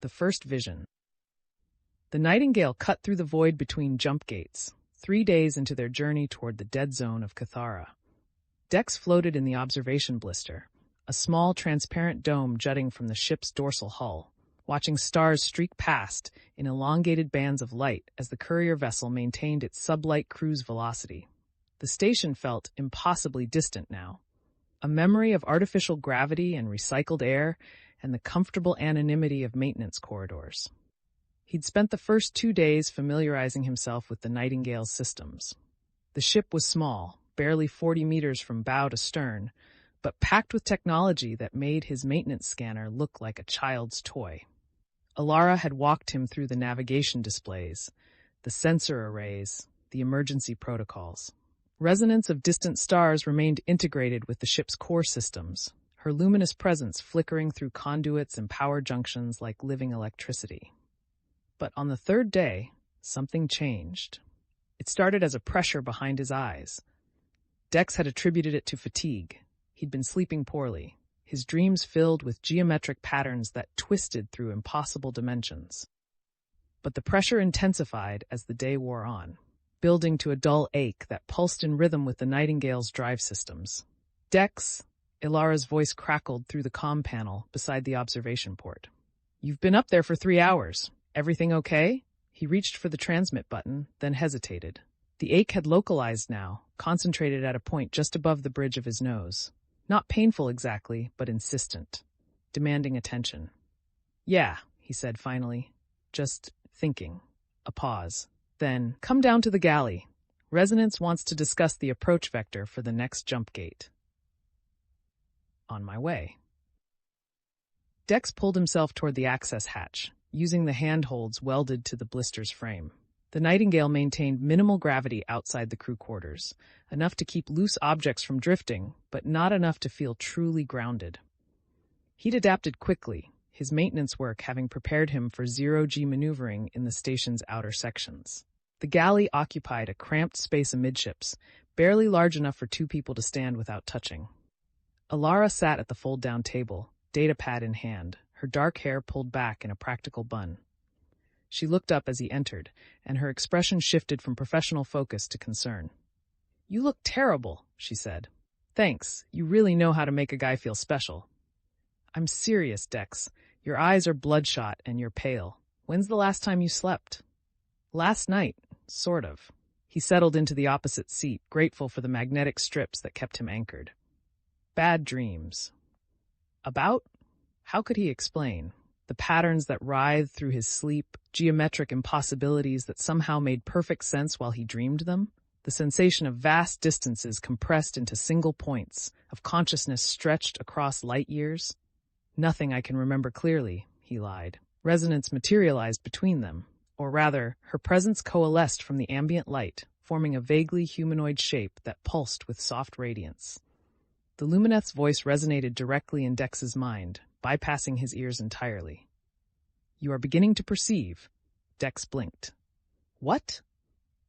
The First Vision. The Nightingale cut through the void between jump gates, 3 days into their journey toward the dead zone of Cathara. Dex floated in the observation blister, a small transparent dome jutting from the ship's dorsal hull, watching stars streak past in elongated bands of light as the courier vessel maintained its sublight cruise velocity. The station felt impossibly distant now, a memory of artificial gravity and recycled air and the comfortable anonymity of maintenance corridors. He'd spent the first 2 days familiarizing himself with the Nightingale's systems. The ship was small, barely 40 meters from bow to stern, but packed with technology that made his maintenance scanner look like a child's toy. Alara had walked him through the navigation displays, the sensor arrays, the emergency protocols. Resonance of distant stars remained integrated with the ship's core systems, her luminous presence flickering through conduits and power junctions like living electricity. But on the 3rd day, something changed. It started as a pressure behind his eyes. Dex had attributed it to fatigue. He'd been sleeping poorly, his dreams filled with geometric patterns that twisted through impossible dimensions. But the pressure intensified as the day wore on, building to a dull ache that pulsed in rhythm with the Nightingale's drive systems. Dex, Ilara's voice crackled through the comm panel beside the observation port. "You've been up there for 3 hours. Everything okay?" He reached for the transmit button, then hesitated. The ache had localized now, concentrated at a point just above the bridge of his nose. Not painful exactly, but insistent, demanding attention. "Yeah," he said finally, just thinking. A pause. Then, "Come down to the galley. Resonance wants to discuss the approach vector for the next jump gate." "On my way." Dex pulled himself toward the access hatch, using the handholds welded to the blister's frame. The Nightingale maintained minimal gravity outside the crew quarters, enough to keep loose objects from drifting, but not enough to feel truly grounded. He'd adapted quickly, his maintenance work having prepared him for zero-G maneuvering in the station's outer sections. The galley occupied a cramped space amidships, barely large enough for 2 people to stand without touching. Alara sat at the fold-down table, datapad in hand, her dark hair pulled back in a practical bun. She looked up as he entered, and her expression shifted from professional focus to concern. "You look terrible," she said. "Thanks, you really know how to make a guy feel special." "I'm serious, Dex. Your eyes are bloodshot and you're pale. When's the last time you slept?" "Last night, sort of." He settled into the opposite seat, grateful for the magnetic strips that kept him anchored. "Bad dreams." "About?" How could he explain? The patterns that writhed through his sleep, geometric impossibilities that somehow made perfect sense while he dreamed them? The sensation of vast distances compressed into single points, of consciousness stretched across light years? "Nothing I can remember clearly," he lied. Resonance materialized between them, or rather, her presence coalesced from the ambient light, forming a vaguely humanoid shape that pulsed with soft radiance. The Lumineth's voice resonated directly in Dex's mind, bypassing his ears entirely. "You are beginning to perceive." Dex blinked. "What?"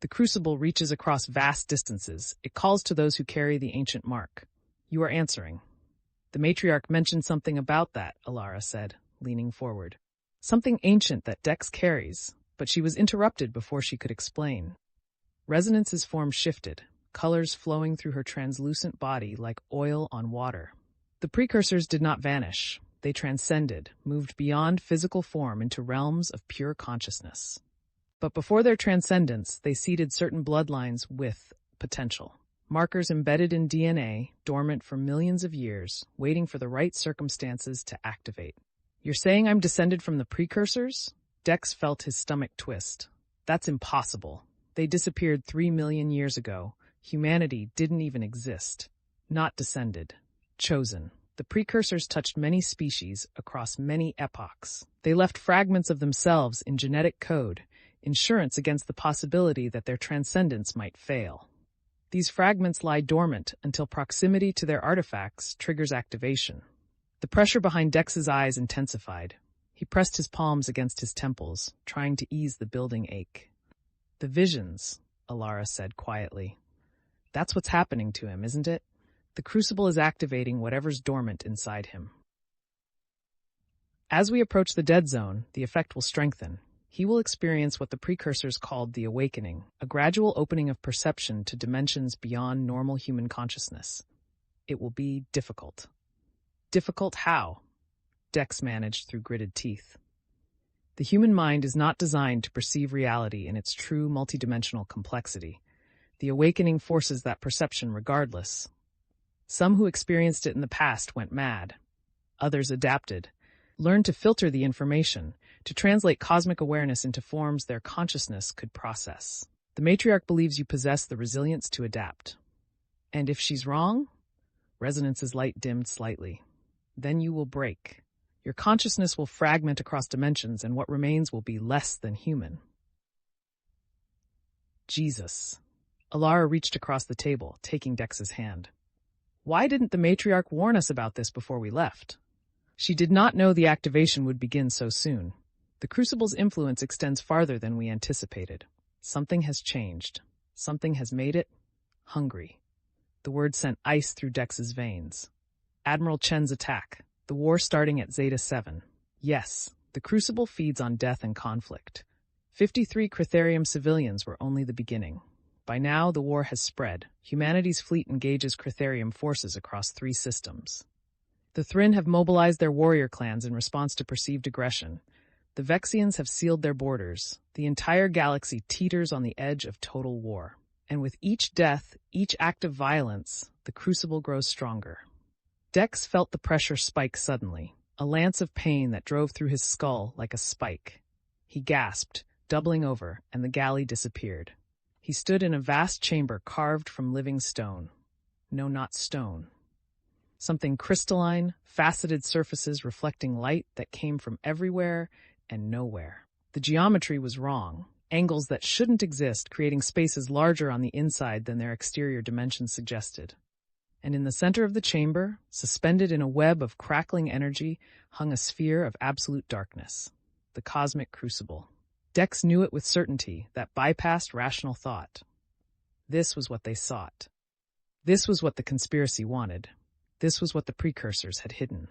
"The Crucible reaches across vast distances. It calls to those who carry the ancient mark. You are answering." "The matriarch mentioned something about that," Alara said, leaning forward. "Something ancient that Dex carries," but she was interrupted before she could explain. Resonance's form shifted, colors flowing through her translucent body like oil on water. The precursors did not vanish. They transcended, moved beyond physical form into realms of pure consciousness. But before their transcendence, they seeded certain bloodlines with potential. Markers embedded in DNA, dormant for millions of years, waiting for the right circumstances to activate. "You're saying I'm descended from the precursors?" Dex felt his stomach twist. "That's impossible. They disappeared 3 million years ago. Humanity didn't even exist. Not descended. Chosen. The precursors touched many species across many epochs. They left fragments of themselves in genetic code, insurance against the possibility that their transcendence might fail. These fragments lie dormant until proximity to their artifacts triggers activation." The pressure behind Dex's eyes intensified. He pressed his palms against his temples, trying to ease the building ache. "The visions," Alara said quietly. "That's what's happening to him, isn't it? The Crucible is activating whatever's dormant inside him." As we approach the dead zone, the effect will strengthen. He will experience what the precursors called the awakening, a gradual opening of perception to dimensions beyond normal human consciousness. It will be difficult. Difficult how? Dex managed through gritted teeth. The human mind is not designed to perceive reality in its true multidimensional complexity. The awakening forces that perception regardless. Some who experienced it in the past went mad. Others adapted, learned to filter the information, to translate cosmic awareness into forms their consciousness could process. The matriarch believes you possess the resilience to adapt. And if she's wrong, Resonance's light dimmed slightly. Then you will break. Your consciousness will fragment across dimensions, and what remains will be less than human. Jesus. Alara reached across the table, taking Dex's hand. Why didn't the matriarch warn us about this before we left? She did not know the activation would begin so soon. The Crucible's influence extends farther than we anticipated. Something has changed. Something has made it hungry. The word sent ice through Dex's veins. Admiral Chen's attack. The war starting at Zeta 7. Yes, the Crucible feeds on death and conflict. 53 Critharium civilians were only the beginning. By now, the war has spread. Humanity's fleet engages Critharium forces across 3 systems. The Thrin have mobilized their warrior clans in response to perceived aggression. The Vexians have sealed their borders. The entire galaxy teeters on the edge of total war. And with each death, each act of violence, the Crucible grows stronger. Dex felt the pressure spike suddenly, a lance of pain that drove through his skull like a spike. He gasped, doubling over, and the galley disappeared. He stood in a vast chamber carved from living stone. No, not stone. Something crystalline, faceted surfaces reflecting light that came from everywhere and nowhere. The geometry was wrong. Angles that shouldn't exist, creating spaces larger on the inside than their exterior dimensions suggested. And in the center of the chamber, suspended in a web of crackling energy, hung a sphere of absolute darkness. The cosmic crucible. Dex knew it with certainty that bypassed rational thought. This was what they sought. This was what the conspiracy wanted. This was what the precursors had hidden.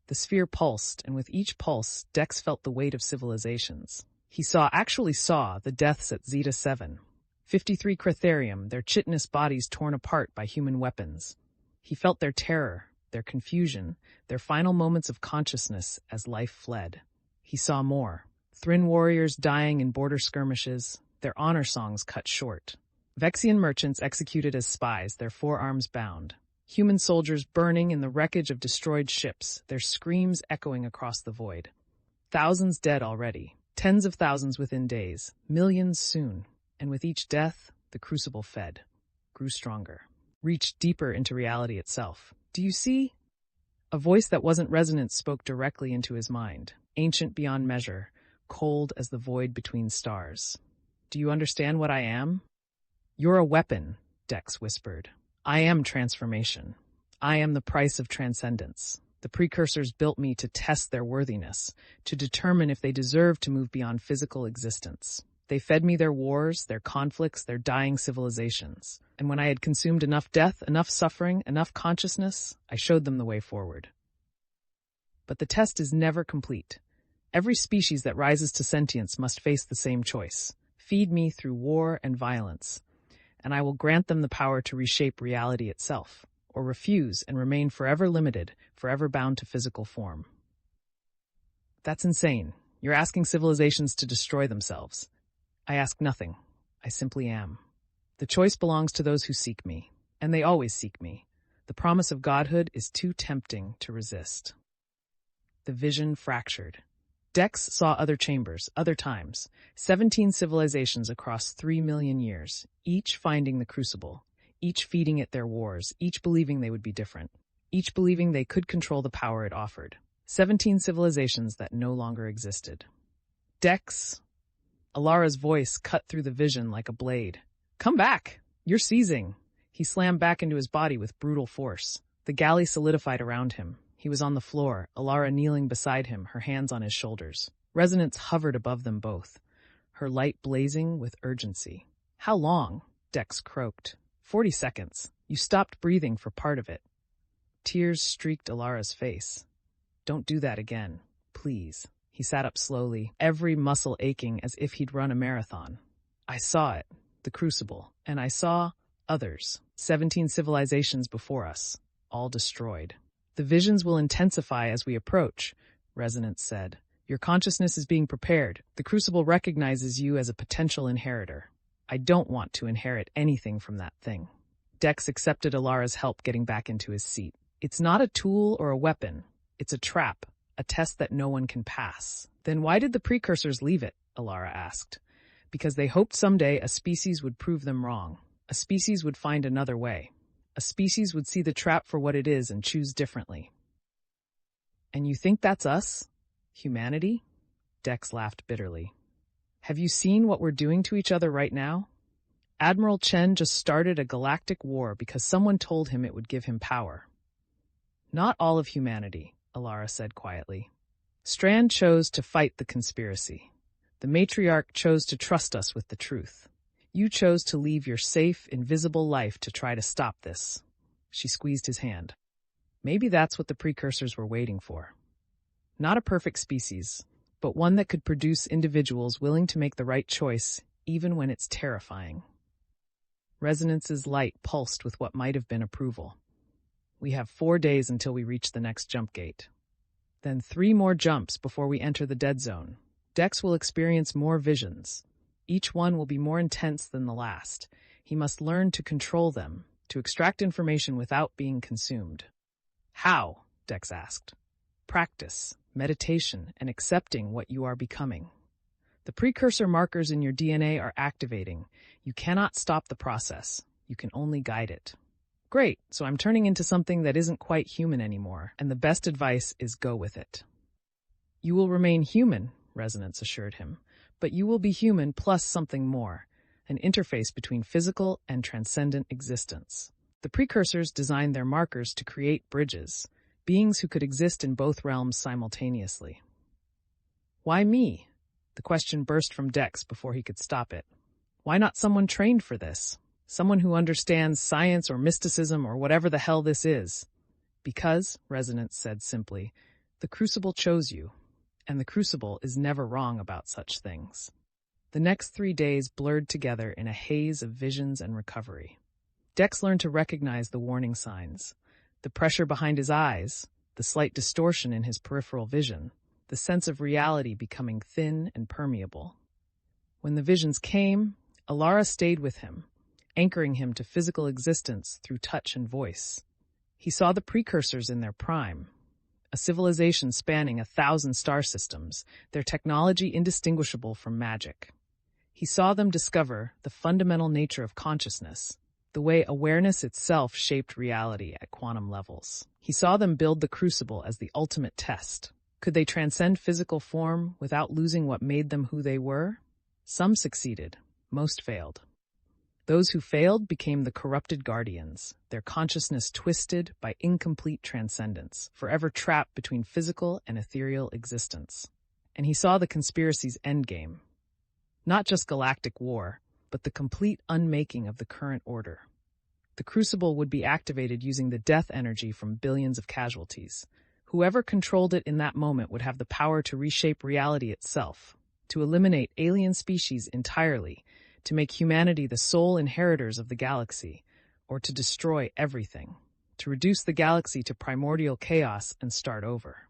The sphere pulsed, and with each pulse, Dex felt the weight of civilizations. He actually saw the deaths at Zeta 7. 53 Critharium, their chitinous bodies torn apart by human weapons. He felt their terror, their confusion, their final moments of consciousness as life fled. He saw more. Thrin warriors dying in border skirmishes, their honor songs cut short. Vexian merchants executed as spies, their forearms bound. Human soldiers burning in the wreckage of destroyed ships, their screams echoing across the void. Thousands dead already, tens of thousands within days, millions soon. And with each death, the Crucible fed, grew stronger, reached deeper into reality itself. Do you see? A voice that wasn't resonant spoke directly into his mind, ancient beyond measure, cold as the void between stars. Do you understand what I am? You're a weapon, Dex whispered. I am transformation. I am the price of transcendence. The precursors built me to test their worthiness, to determine if they deserve to move beyond physical existence. They fed me their wars, their conflicts, their dying civilizations. And when I had consumed enough death, enough suffering, enough consciousness, I showed them the way forward. But the test is never complete. Every species that rises to sentience must face the same choice. Feed me through war and violence, and I will grant them the power to reshape reality itself, or refuse and remain forever limited, forever bound to physical form. That's insane. You're asking civilizations to destroy themselves. I ask nothing. I simply am. The choice belongs to those who seek me, and they always seek me. The promise of godhood is too tempting to resist. The vision fractured. Dex saw other chambers, other times, 17 civilizations across 3 million years, each finding the Crucible, each feeding it their wars, each believing they would be different, each believing they could control the power it offered. 17 civilizations that no longer existed. Dex, Alara's voice cut through the vision like a blade. Come back! You're seizing! He slammed back into his body with brutal force. The galley solidified around him. He was on the floor, Alara kneeling beside him, her hands on his shoulders. Resonance hovered above them both, her light blazing with urgency. How long? Dex croaked. 40 seconds. You stopped breathing for part of it. Tears streaked Alara's face. Don't do that again. Please. He sat up slowly, every muscle aching as if he'd run a marathon. I saw it, the Crucible, and I saw others, 17 civilizations before us, all destroyed. The visions will intensify as we approach, Resonance said. Your consciousness is being prepared. The Crucible recognizes you as a potential inheritor. I don't want to inherit anything from that thing. Dex accepted Alara's help getting back into his seat. It's not a tool or a weapon. It's a trap, a test that no one can pass. Then why did the Precursors leave it? Alara asked. Because they hoped someday a species would prove them wrong. A species would find another way. A species would see the trap for what it is and choose differently. And you think that's us? Humanity? Dex laughed bitterly. Have you seen what we're doing to each other right now? Admiral Chen just started a galactic war because someone told him it would give him power. Not all of humanity, Alara said quietly. Strand chose to fight the conspiracy. The matriarch chose to trust us with the truth. You chose to leave your safe, invisible life to try to stop this. She squeezed his hand. Maybe that's what the Precursors were waiting for. Not a perfect species, but one that could produce individuals willing to make the right choice, even when it's terrifying. Resonance's light pulsed with what might have been approval. We have 4 days until we reach the next jump gate. Then 3 more jumps before we enter the dead zone. Dex will experience more visions. Each one will be more intense than the last. He must learn to control them, to extract information without being consumed. How? Dex asked. Practice, meditation, and accepting what you are becoming. The precursor markers in your DNA are activating. You cannot stop the process. You can only guide it. Great, so I'm turning into something that isn't quite human anymore, and the best advice is go with it. You will remain human, Resonance assured him, but you will be human plus something more, an interface between physical and transcendent existence. The precursors designed their markers to create bridges, beings who could exist in both realms simultaneously. Why me? The question burst from Dex before he could stop it. Why not someone trained for this? Someone who understands science or mysticism or whatever the hell this is? Because, Resonance said simply, the Crucible chose you, and the Crucible is never wrong about such things. The next 3 days blurred together in a haze of visions and recovery. Dex learned to recognize the warning signs, the pressure behind his eyes, the slight distortion in his peripheral vision, the sense of reality becoming thin and permeable. When the visions came, Alara stayed with him, anchoring him to physical existence through touch and voice. He saw the precursors in their prime, a civilization spanning 1,000 star systems, their technology indistinguishable from magic. He saw them discover the fundamental nature of consciousness, the way awareness itself shaped reality at quantum levels. He saw them build the Crucible as the ultimate test. Could they transcend physical form without losing what made them who they were? Some succeeded, most failed. Those who failed became the corrupted guardians, their consciousness twisted by incomplete transcendence, forever trapped between physical and ethereal existence. And he saw the conspiracy's endgame. Not just galactic war, but the complete unmaking of the current order. The Crucible would be activated using the death energy from billions of casualties. Whoever controlled it in that moment would have the power to reshape reality itself, to eliminate alien species entirely, to make humanity the sole inheritors of the galaxy, or to destroy everything, to reduce the galaxy to primordial chaos and start over.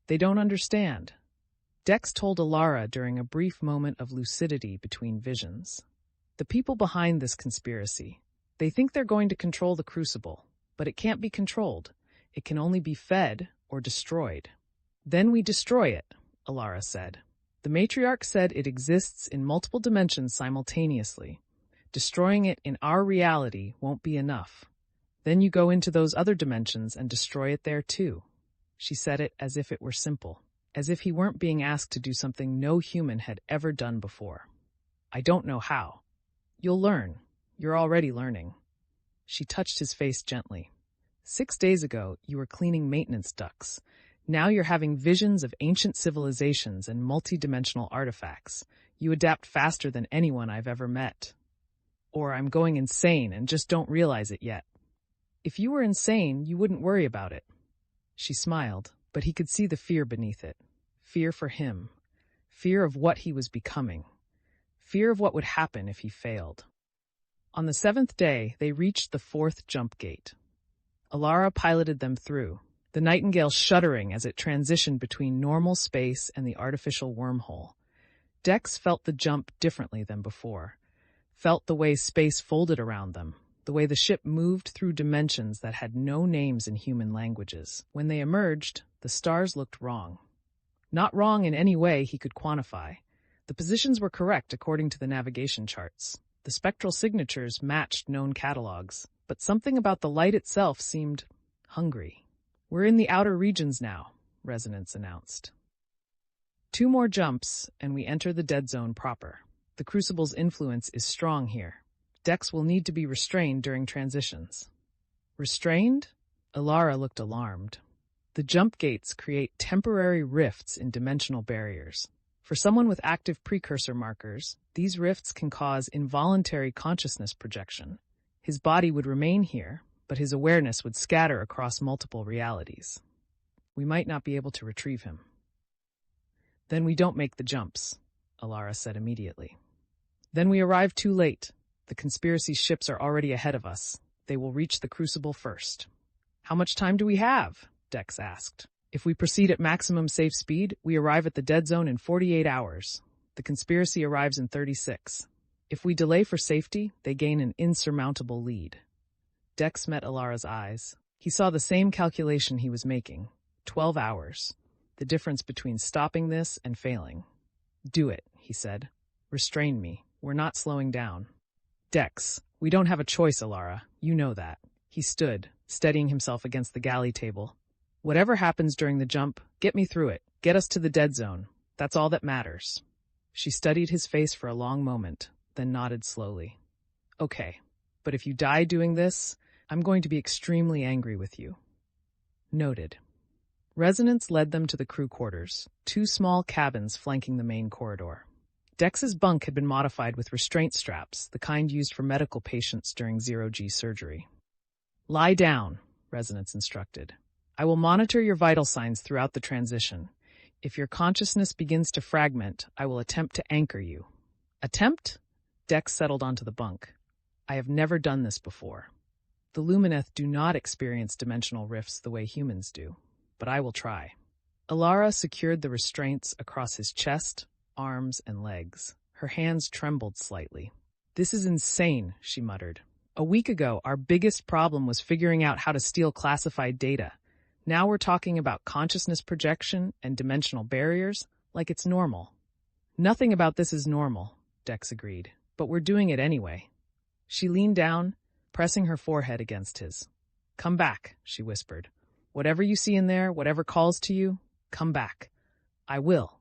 They don't understand. Dex told Alara during a brief moment of lucidity between visions. The people behind this conspiracy, they think they're going to control the Crucible, but it can't be controlled. It can only be fed or destroyed. Then we destroy it, Alara said. The matriarch said it exists in multiple dimensions simultaneously. Destroying it in our reality won't be enough. Then you go into those other dimensions and destroy it there too. She said it as if it were simple, as if he weren't being asked to do something no human had ever done before. I don't know how. You'll learn. You're already learning. She touched his face gently. 6 days ago, you were cleaning maintenance ducts. Now you're having visions of ancient civilizations and multidimensional artifacts. You adapt faster than anyone I've ever met. Or I'm going insane and just don't realize it yet. If you were insane, you wouldn't worry about it. She smiled, but he could see the fear beneath it. Fear for him. Fear of what he was becoming. Fear of what would happen if he failed. On the 7th day, they reached the 4th jump gate. Alara piloted them through, the Nightingale shuddering as it transitioned between normal space and the artificial wormhole. Dex felt the jump differently than before, felt the way space folded around them, the way the ship moved through dimensions that had no names in human languages. When they emerged, the stars looked wrong. Not wrong in any way he could quantify. The positions were correct according to the navigation charts. The spectral signatures matched known catalogs, but something about the light itself seemed hungry. "We're in the outer regions now," Resonance announced. 2 more jumps, and we enter the dead zone proper. The Crucible's influence is strong here. Dex will need to be restrained during transitions. Restrained? Alara looked alarmed. The jump gates create temporary rifts in dimensional barriers. For someone with active precursor markers, these rifts can cause involuntary consciousness projection. His body would remain here, but his awareness would scatter across multiple realities. We might not be able to retrieve him. "Then we don't make the jumps," Alara said immediately. "Then we arrive too late. The conspiracy's ships are already ahead of us. They will reach the Crucible first." "How much time do we have?" Dex asked. "If we proceed at maximum safe speed, we arrive at the dead zone in 48 hours. The conspiracy arrives in 36. If we delay for safety, they gain an insurmountable lead." Dex met Alara's eyes. He saw the same calculation he was making. 12 hours. The difference between stopping this and failing. "Do it," he said. "Restrain me. We're not slowing down." "Dex, we don't have a choice, Alara. You know that." He stood, steadying himself against the galley table. "Whatever happens during the jump, get me through it. Get us to the dead zone. That's all that matters." She studied his face for a long moment, then nodded slowly. "Okay, but if you die doing this, I'm going to be extremely angry with you." Noted. Resonance led them to the crew quarters, 2 small cabins flanking the main corridor. Dex's bunk had been modified with restraint straps, the kind used for medical patients during zero-G surgery. "Lie down," Resonance instructed. "I will monitor your vital signs throughout the transition. If your consciousness begins to fragment, I will attempt to anchor you." "Attempt?" Dex settled onto the bunk. "I have never done this before. The Lumineth do not experience dimensional rifts the way humans do, but I will try." Alara secured the restraints across his chest, arms, and legs. Her hands trembled slightly. "This is insane," she muttered. "A week ago, our biggest problem was figuring out how to steal classified data. Now we're talking about consciousness projection and dimensional barriers like it's normal." "Nothing about this is normal," Dex agreed, "but we're doing it anyway." She leaned down, pressing her forehead against his. "Come back," she whispered. "Whatever you see in there, whatever calls to you, come back. I will.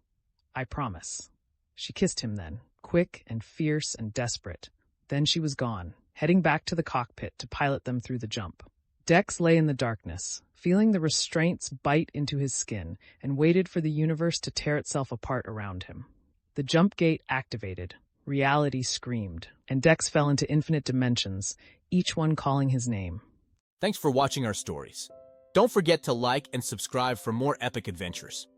I promise." She kissed him then, quick and fierce and desperate. Then she was gone, heading back to the cockpit to pilot them through the jump. Dex lay in the darkness, feeling the restraints bite into his skin, and waited for the universe to tear itself apart around him. The jump gate activated. Reality screamed, and Dex fell into infinite dimensions, each one calling his name. Thanks for watching our stories. Don't forget to like and subscribe for more epic adventures.